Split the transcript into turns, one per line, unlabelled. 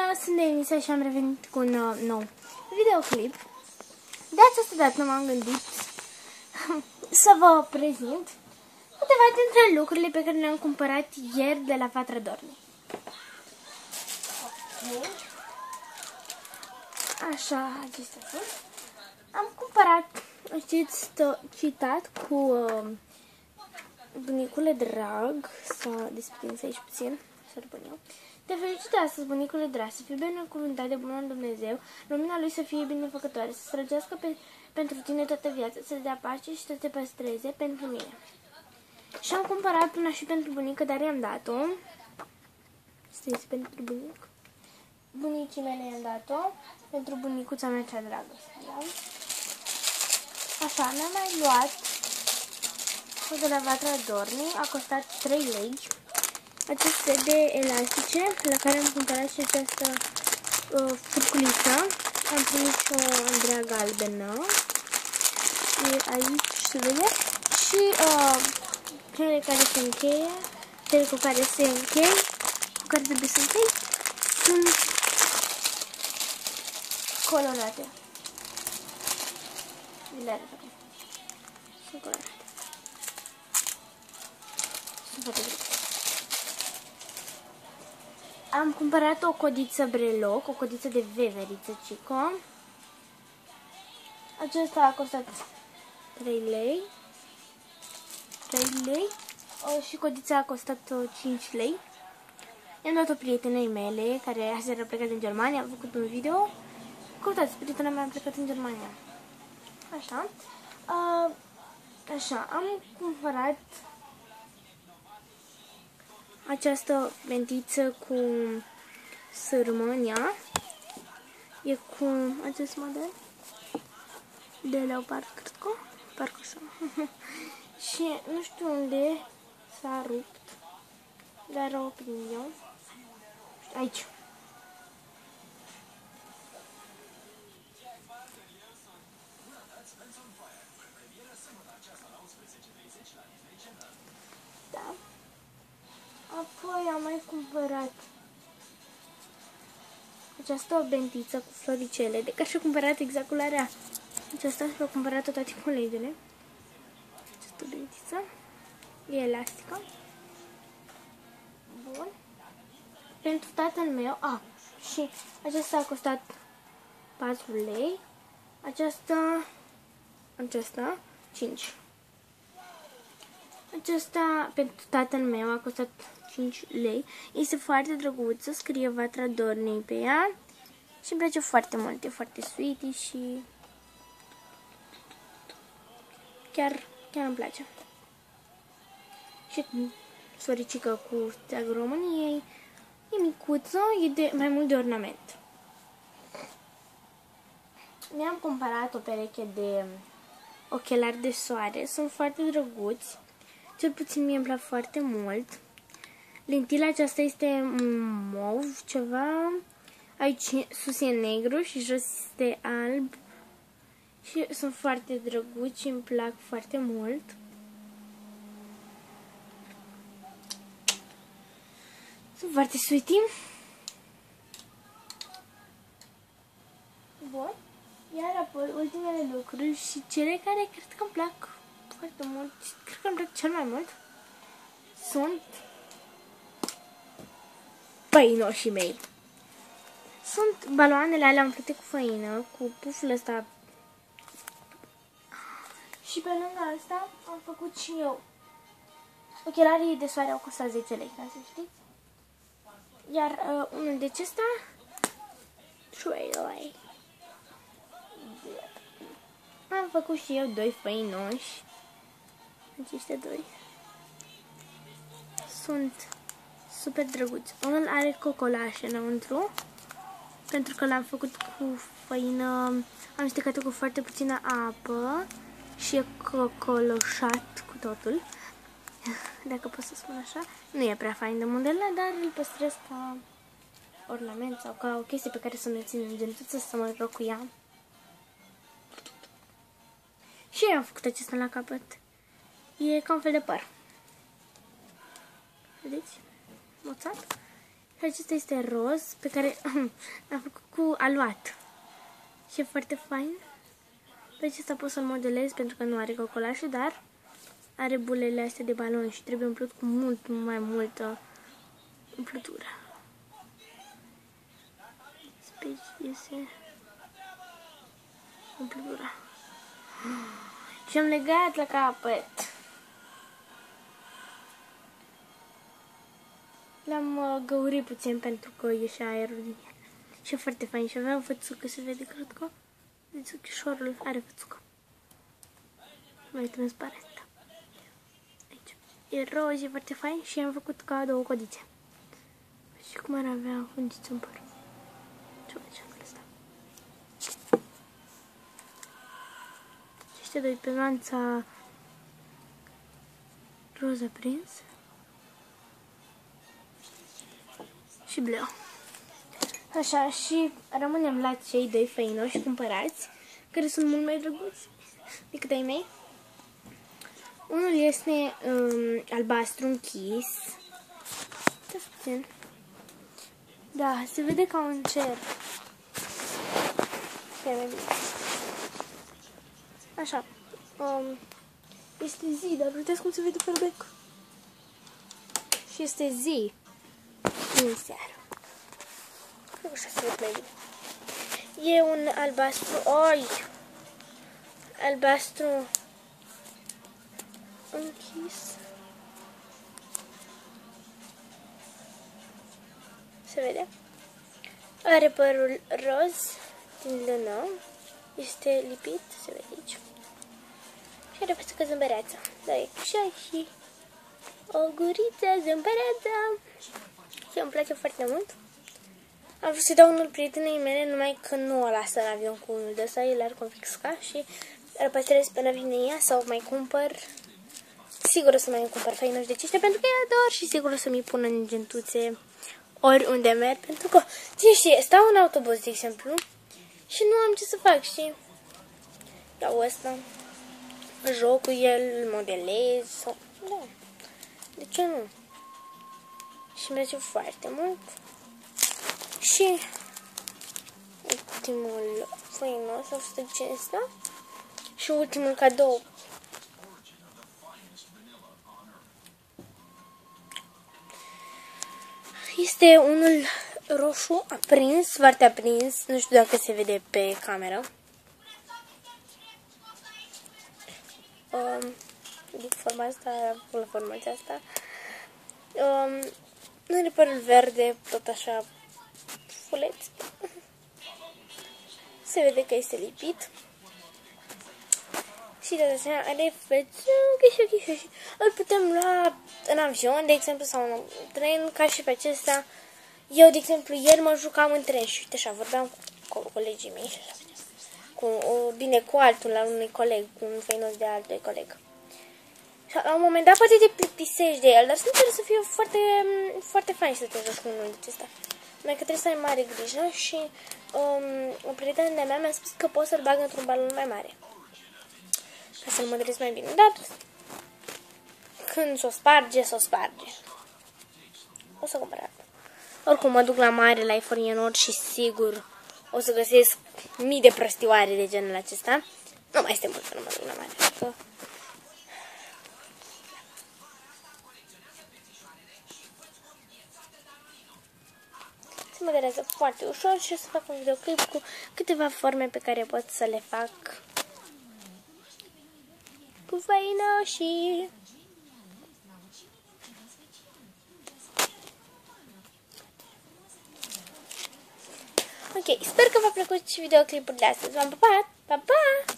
Bună, sunt Denisa și am revenit cu un nou videoclip. De această dată m-am gândit să vă prezint câteva dintre lucrurile pe care le-am cumpărat ieri de la Vatra Dornei. Okay. Așa, acestea sunt. Am cumpărat, știți, citat cu bunicule drag, s-a desprins aici puțin, să-l pun eu. Te felicit astăzi, bunicule drag, să fii binecuvântat de bunul Dumnezeu, lumina Lui să fie binefăcătoare, să străgească pentru tine toată viața, să-ți dea pace și să te păstreze pentru mine. Și am cumpărat una și pentru bunică, dar i-am dat-o. Asta este pentru bunic. Bunicii mele i-am dat-o, pentru bunicuța mea cea dragă. Da? Așa, mi-am mai luat de la Vatra Dornei, a costat 3 lei. Acest set de elastice, la care am cumpărat și această furculiță. Am primit și o Andreea galbenă. E aici, se vede. Și cele care se încheie, cele cu care se încheie, cu care trebuie să închei, sunt colorate. Le arăt acum. Sunt colorate. Sunt foarte bine. Am cumpărat o codiță breloc, o codiță de veveriță Cico. Acesta a costat 3 lei. 3 lei. Și codița a costat 5 lei. I-am dat-o prietenei mele, care aseară a plecat în Germania, am făcut un video. Căutați, prietena mea a plecat în Germania. Așa. Așa, am cumpărat această mentiță cu sârmă în ea. E cu acest model de leopard, cred că. Parcă așa. Și nu știu unde s-a rupt, dar o prind eu. Aici. Da. Apoi am mai cumpărat această bentiță cu floricele, de care și-a cumpărat exact culoarea. Aceasta și-a cumpărat-o toate colegele. Această bentiță. E elastică. Bun. Pentru tatăl meu, și aceasta a costat 4 lei. Aceasta 5. Aceasta pentru tatăl meu a costat 5 lei. Este foarte drăguță, scrie Vatra Dornei pe ea și îmi place foarte mult. E foarte sweetie și chiar îmi place. Și soricică cu steagul României. E micuță, e mai mult de ornament. Mi-am cumpărat o pereche de ochelari de soare. Sunt foarte drăguți. Cel puțin mie îmi plac foarte mult. Lentila aceasta este mov, ceva. Aici sus e negru și jos este alb. Și sunt foarte drăguți și îmi plac foarte mult. Sunt foarte sweetie. Bun. Iar apoi ultimele lucruri și cele care cred că îmi plac foarte mult, cred că îmi plac cel mai mult, sunt făinoșii mei. Sunt baloanele alea umflate cu făină, cu puful ăsta. Și pe lângă asta am făcut și eu. Ochelarii de soare au costat 10 lei, ca să știți. Iar unul de acesta 3 lei. Am făcut și eu 2 făinoși. Aceștia 2 sunt super drăguți. Unul are cocolașe înăuntru, pentru că l-am făcut cu făină, am stecat-o cu foarte puțină apă și e cocoloșat cu totul. Dacă pot să spun așa. Nu e prea fain de model, dar îl păstrez ca ornament sau ca o chestie pe care să ne țin în gentuță, să mă joc cu ea. Și eu am făcut acesta la capăt. E ca un fel de păr. Vedeți? Moțat. Și acesta este roz, pe care am făcut cu aluat. Și e foarte fain. Pe acesta pot să-l modelez pentru că nu are cocolașul, dar are bulele astea de balon și trebuie umplut cu mult mai multă umplutură. Iese umplutura. Și am legat la capăt. L-am găurit puțin pentru că ieșea aerul din el. Și e foarte fain și avea o fățucă, se vede, cred că. Deci ochișorul are fățucă. Mai transparent. Aici. E roz, e foarte fain și am făcut ca 2 codițe. Și cum ar avea fungiți în păr. Ce face anul ăsta? Și ăștia doi pe nuanța roz aprins. Și bleu. Așa, și rămânem la cei 2 făinoși cumpărați, care sunt mult mai drăguți decât ai mei. Unul este albastru închis. Da, se vede ca un cer. Așa. Este zi, dar uitați cum se vede pe bec. Și este zi din seară. Cred că așa se vede mai bine. E un albastru, albastru închis. Se vede? Are părul roz din lână. Este lipit, se vede aici. Și are pățăcă zâmbăreață. Da, e așa și o guriță zâmbăreață. Și îmi place foarte mult. Am vrut să dau unul prietenei mele, numai că nu o lasă în avion cu unul de ăsta, el ar confisca și îl păstrez până vine ea sau mai cumpăr. Sigur o să mai cumpăr făinoși de aceștia pentru că e ador și sigur o să mi pun în gentuțe oriunde merg, pentru că, știi, stau în autobuz, de exemplu, și nu am ce să fac, și iau ăsta, joc cu el, îl modelez, sau, da, de ce nu? Și îmi place foarte mult. Și ultimul făinos a fost acesta și ultimul cadou. Este unul roșu aprins, foarte aprins, nu știu dacă se vede pe cameră. De forma asta, la formația asta. Nu are părul verde, tot așa fuleț. Se vede că este lipit. Și de asemenea are fățucă și îl putem lua în avion, de exemplu, sau în tren, ca și pe acesta. Eu, de exemplu, ieri mă jucam în tren și uite așa, vorbeam cu colegii mei și așa, cu altul, la unui coleg, cu un făinos de alt doi coleg. Și la un moment dat poate te plictisești de el, dar sincer să fie foarte, foarte fain să te joci cu unul de acesta. Numai că trebuie să ai mare grijă și o prietenă de-a mea mi-a spus că pot să-l bag într-un balon mai mare. Ca să-l modelez mai bine, dar când s-o sparge, s-o sparge. O să cumpăr altul. Oricum mă duc la mare, la Eforie Nord și sigur o să găsesc mii de prostioare de genul acesta. Nu mai este mult că nu mă duc la mare. Că... se modelează foarte ușor și o să fac un videoclip cu câteva forme pe care pot să le fac cu făinoșii. Ok, sper că v-a plăcut și videoclipul de astăzi. V-am pupat! Pa, pa!